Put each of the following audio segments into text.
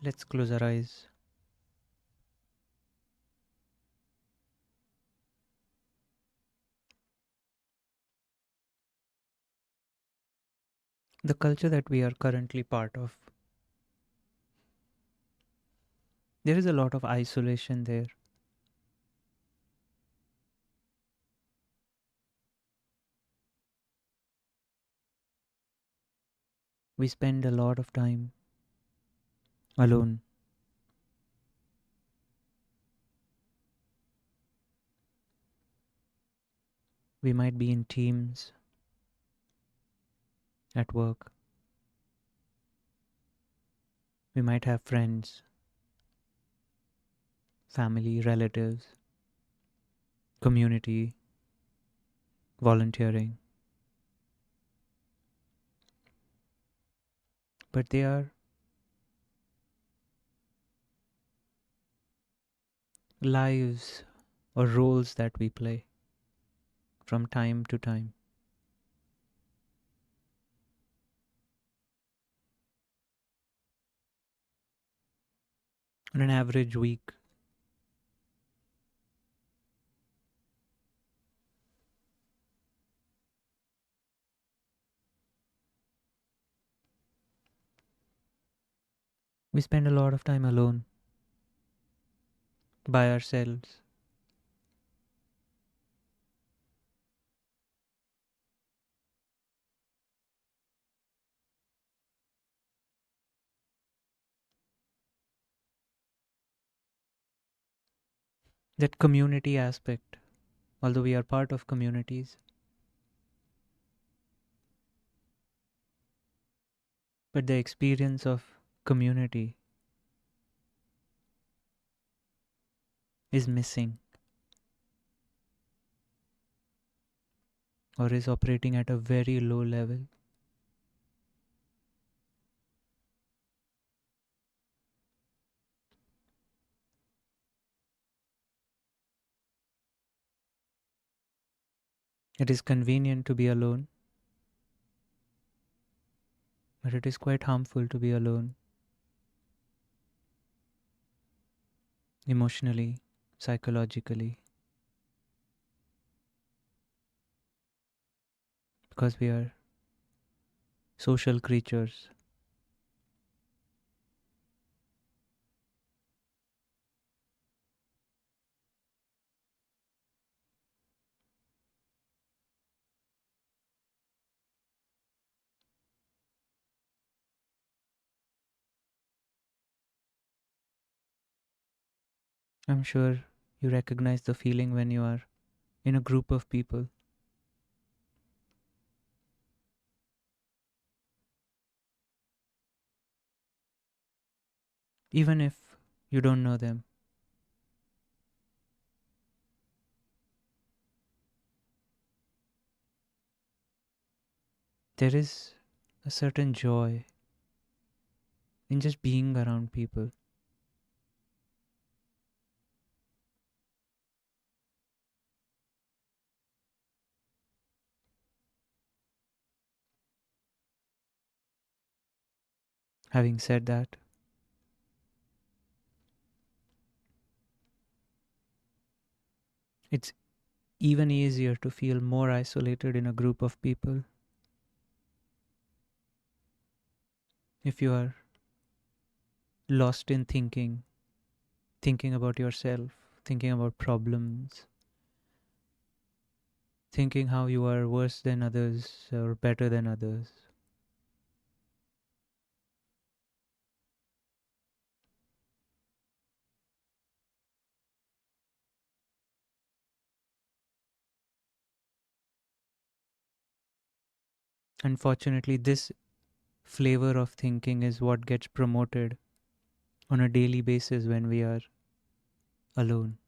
Let's close our eyes. The culture that we are currently part of, there is a lot of isolation there. We spend a lot of time alone. We might be in teams at work. We might have friends, family, relatives, community, volunteering. But they are lives or roles that we play from time to time. On an average week, we spend a lot of time alone, by ourselves. That community aspect, although we are part of communities, but the experience of community is missing or is operating at a very low level. It is convenient to be alone, but it is quite harmful to be alone emotionally, psychologically, because we are social creatures. I'm sure you recognize the feeling when you are in a group of people, even if you don't know them. There is a certain joy in just being around people. Having said that, it's even easier to feel more isolated in a group of people if you are lost in thinking about yourself, thinking about problems, thinking how you are worse than others or better than others. Unfortunately, this flavor of thinking is what gets promoted on a daily basis when we are alone.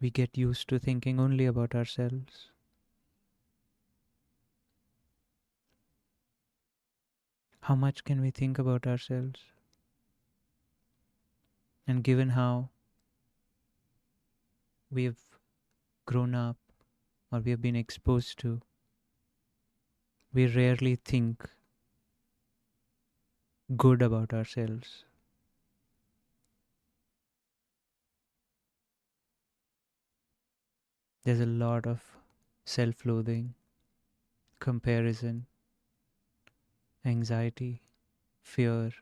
We get used to thinking only about ourselves. How much can we think about ourselves? And given how we have grown up or we have been exposed to, we rarely think good about ourselves. There's a lot of self loathing, comparison, anxiety, fear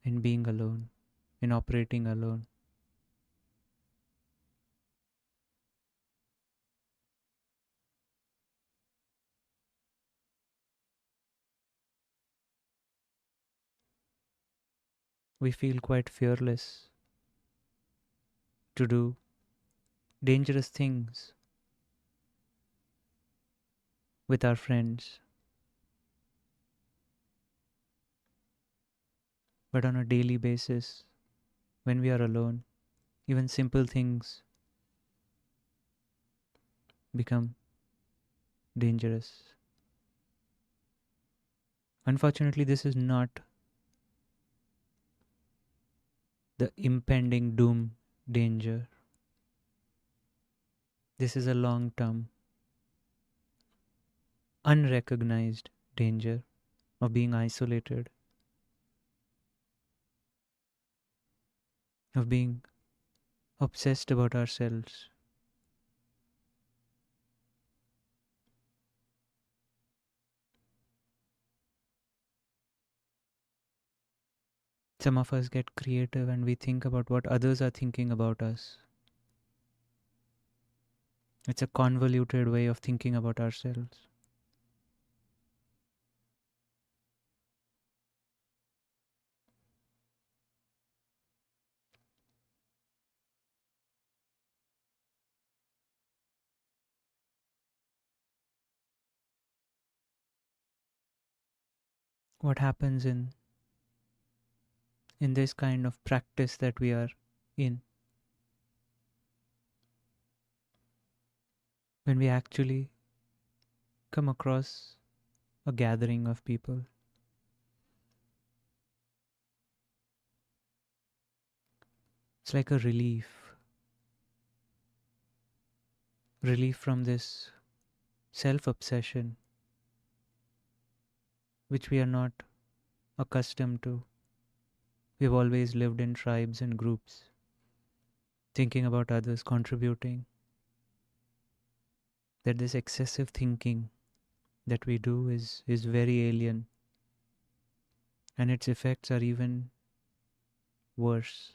in being alone, in operating alone. We feel quite fearless to do dangerous things with our friends, but on a daily basis, when we are alone, even simple things become dangerous. Unfortunately, this is not the impending doom danger. This is a long term, unrecognized danger of being isolated, of being obsessed about ourselves. Some of us get creative and we think about what others are thinking about us. It's a convoluted way of thinking about ourselves. What happens in this kind of practice that we are in, when we actually come across a gathering of people, it's like a relief from this self obsession which we are not accustomed to. We've always lived in tribes and groups, thinking about others, contributing. That this excessive thinking that we do is very alien, and its effects are even worse.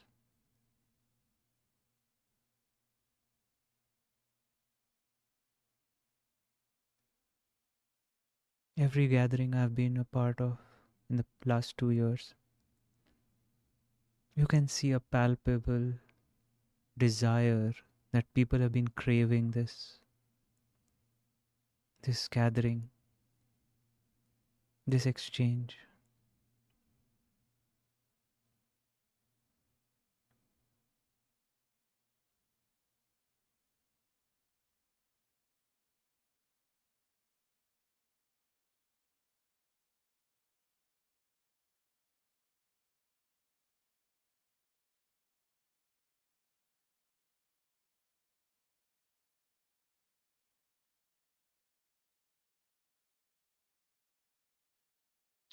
Every gathering I've been a part of in the last 2 years, you can see a palpable desire that people have been craving this gathering, this exchange.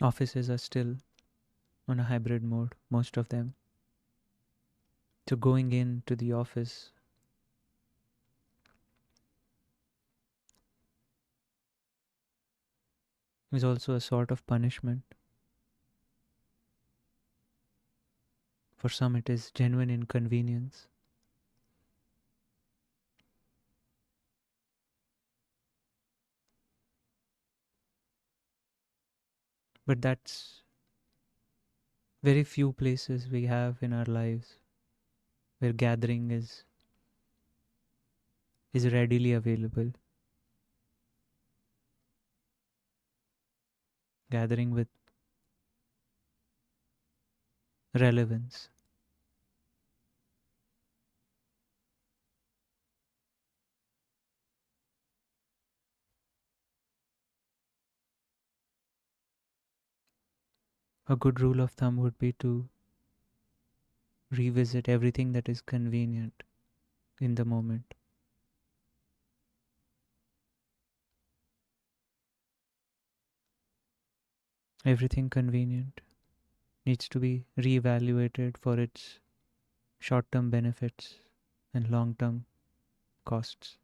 Offices are still on a hybrid mode, most of them. So going into the office is also a sort of punishment. For some, it is genuine inconvenience. But that's very few places we have in our lives where gathering is readily available. Gathering with relevance. A good rule of thumb would be to revisit everything that is convenient in the moment. Everything convenient needs to be reevaluated for its short term benefits and long term costs.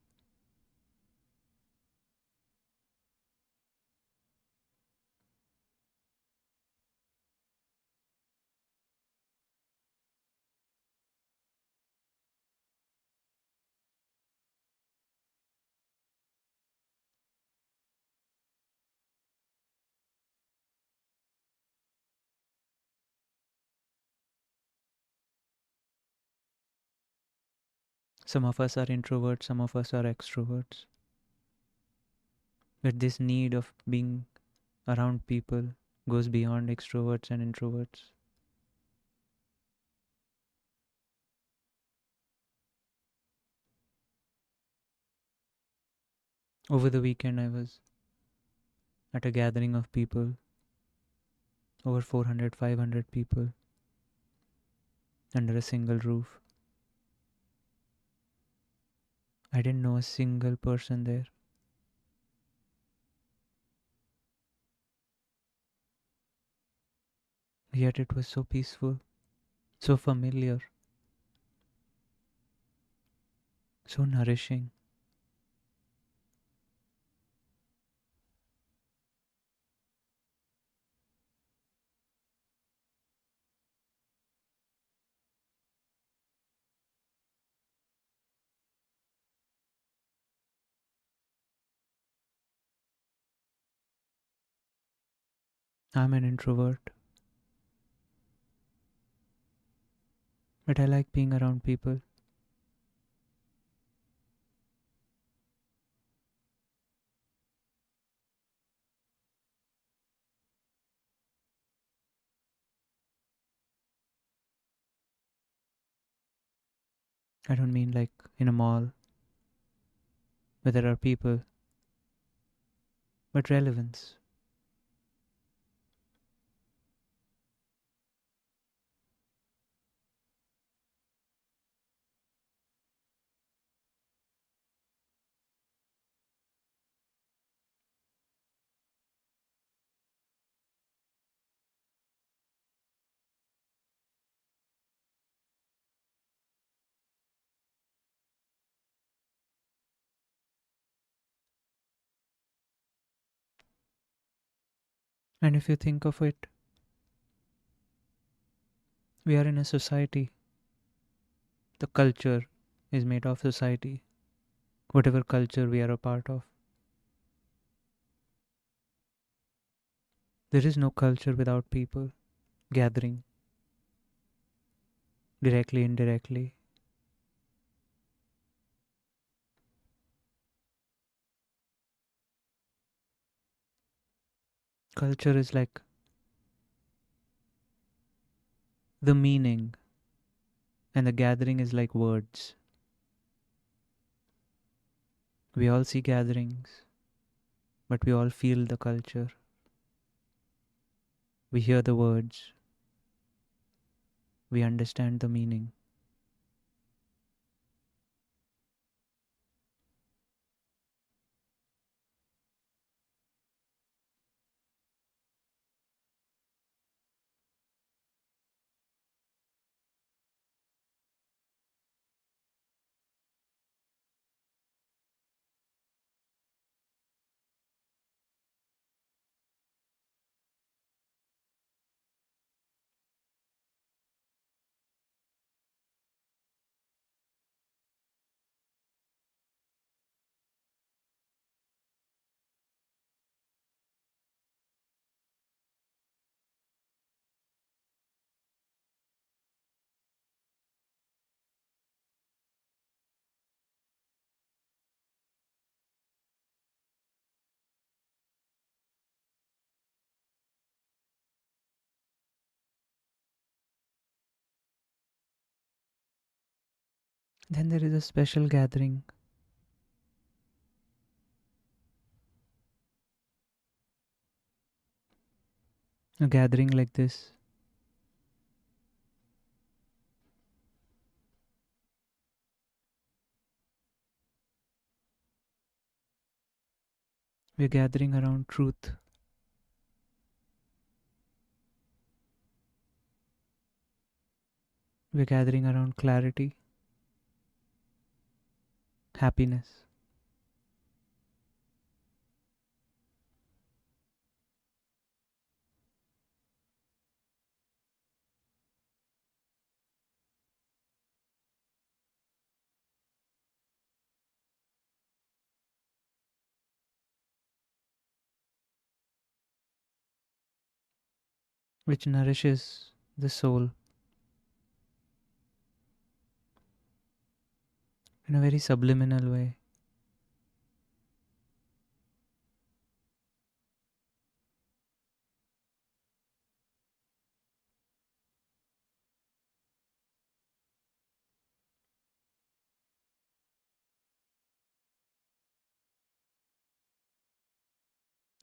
Some of us are introverts, some of us are extroverts. But this need of being around people goes beyond extroverts and introverts. Over the weekend, I was at a gathering of people, over 400, 500 people under a single roof. I didn't know a single person there, yet it was so peaceful, so familiar, so nourishing. I'm an introvert, but I like being around people. I don't mean like in a mall where there are people, but relevance. And if you think of it, we are in a society. The culture is made of society, whatever culture we are a part of. There is no culture without people gathering directly, indirectly. Culture is like the meaning, and the gathering is like words. We all see gatherings, but we all feel the culture. We hear the words, we understand the meaning. Then there is a special gathering, a gathering like this. We're gathering around truth, We're gathering around clarity, happiness, which nourishes the soul in a very subliminal way.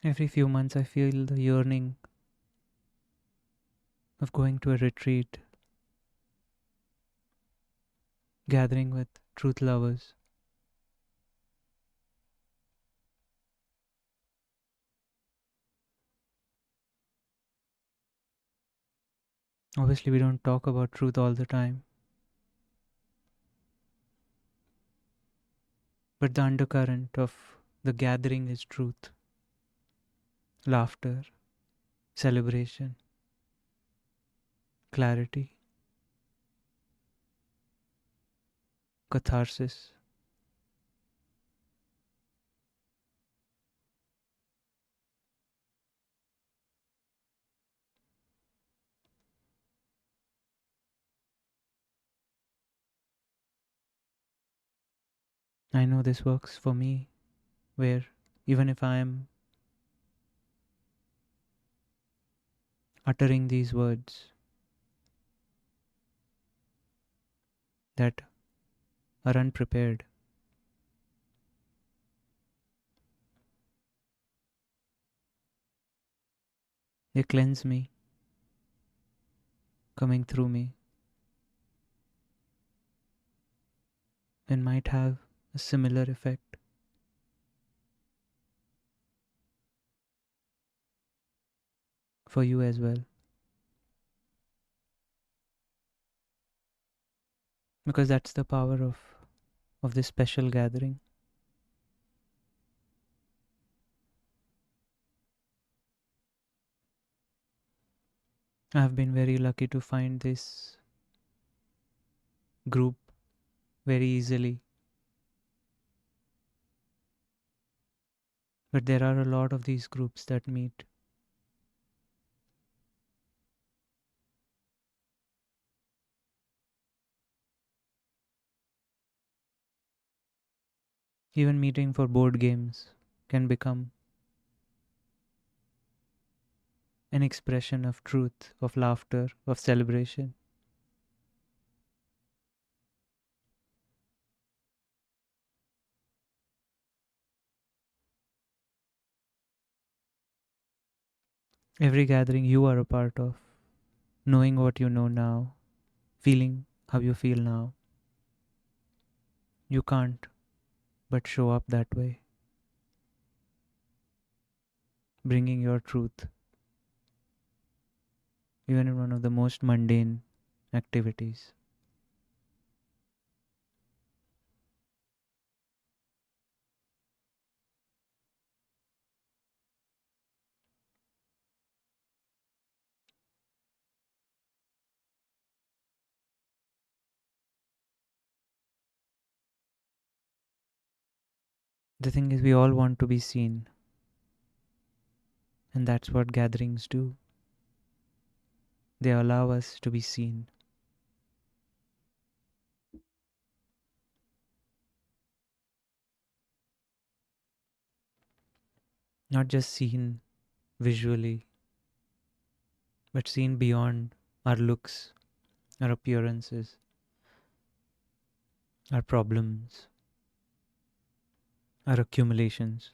Every few months, I feel the yearning of going to a retreat, gathering with truth lovers. Obviously, we don't talk about truth all the time, but the undercurrent of the gathering is truth, laughter, celebration, clarity, catharsis. I know this works for me, where even if I am uttering these words that are unprepared, they cleanse me, coming through me, and might have a similar effect for you as well. Because that's the power of this special gathering. I've been very lucky to find this group very easily. But there are a lot of these groups that meet. Even meeting for board games can become an expression of truth, of laughter, of celebration. Every gathering you are a part of, knowing what you know now, feeling how you feel now, you can't but show up that way, bringing your truth, even in one of the most mundane activities. The thing is, we all want to be seen, and that's what gatherings do. They allow us to be seen. Not just seen visually, but seen beyond our looks, our appearances, our problems, our accumulations.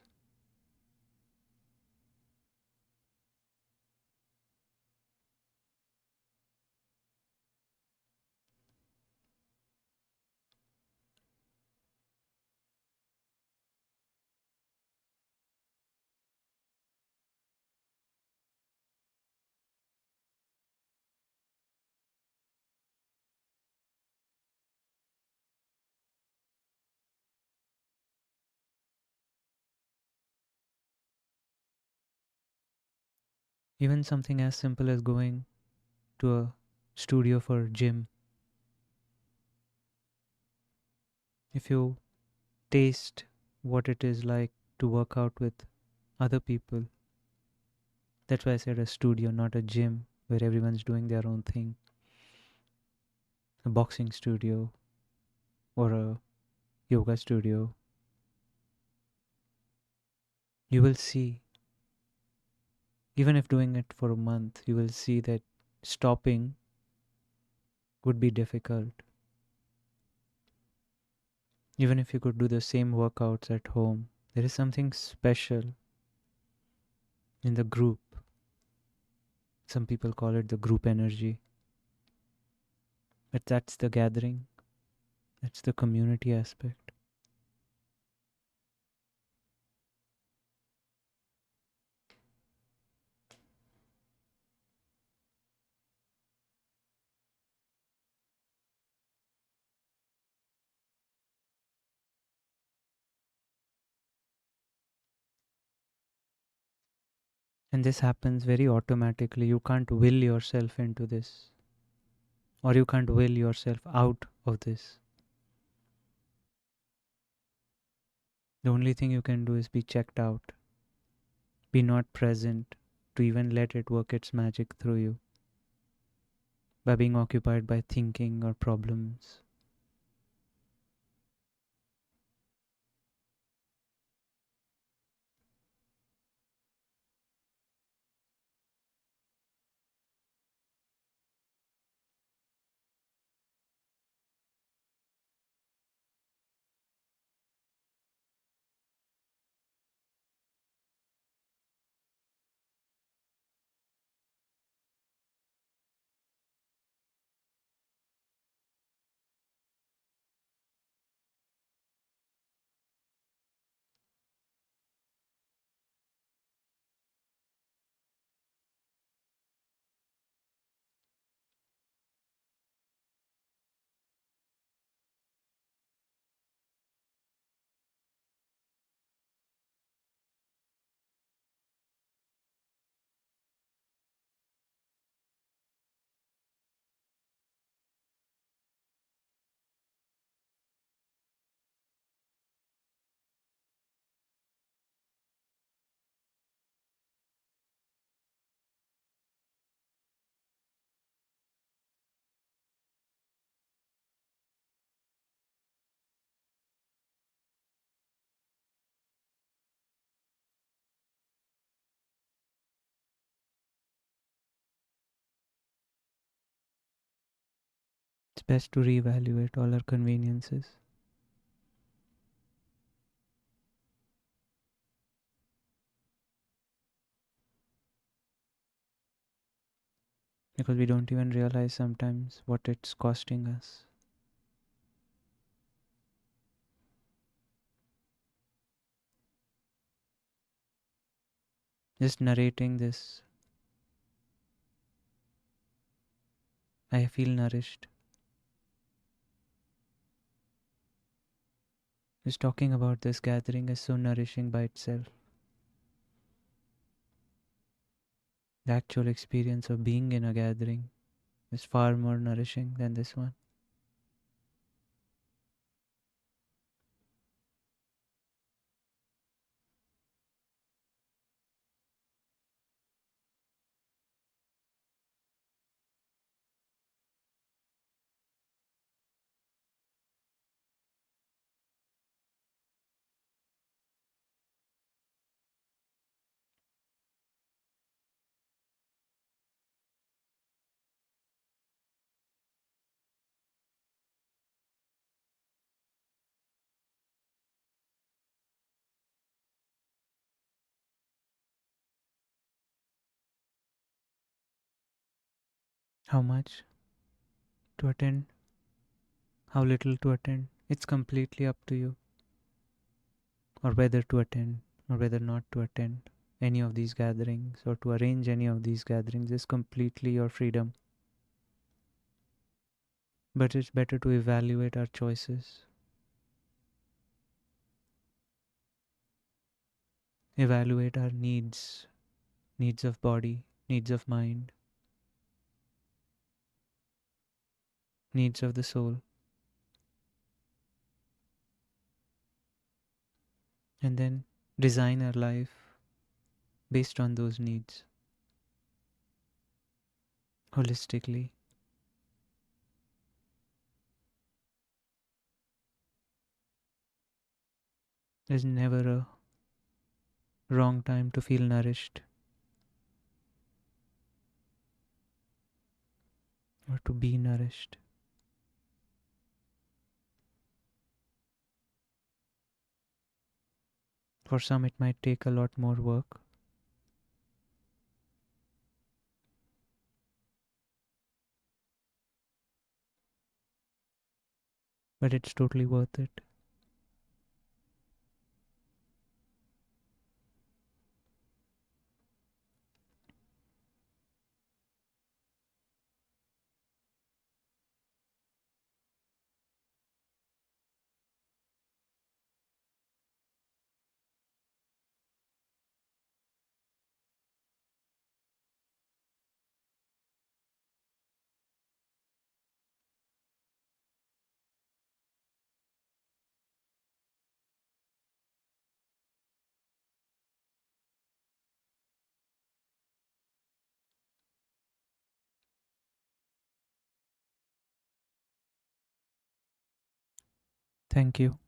Even something as simple as going to a studio for gym. If you taste what it is like to work out with other people, that's why I said a studio, not a gym where everyone's doing their own thing. A boxing studio or a yoga studio. You will see, even if doing it for a month, you will see that stopping would be difficult. Even if you could do the same workouts at home, there is something special in the group. Some people call it the group energy. But that's the gathering, that's the community aspect. And this happens very automatically. You can't will yourself into this, or you can't will yourself out of this. The only thing you can do is be checked out, be not present to even let it work its magic through you by being occupied by thinking or problems. It's best to reevaluate all our conveniences, because we don't even realize sometimes what it's costing us. Just narrating this, I feel nourished. Just talking about this gathering is so nourishing by itself. The actual experience of being in a gathering is far more nourishing than this one. How much to attend, how little to attend, it's completely up to you. Or whether to attend or whether not to attend any of these gatherings or to arrange any of these gatherings is completely your freedom. But it's better to evaluate our choices, evaluate our needs of body, needs of mind, needs of the soul, and then design our life based on those needs holistically. There's never a wrong time to feel nourished or to be nourished. For some, it might take a lot more work, but it's totally worth it. Thank you.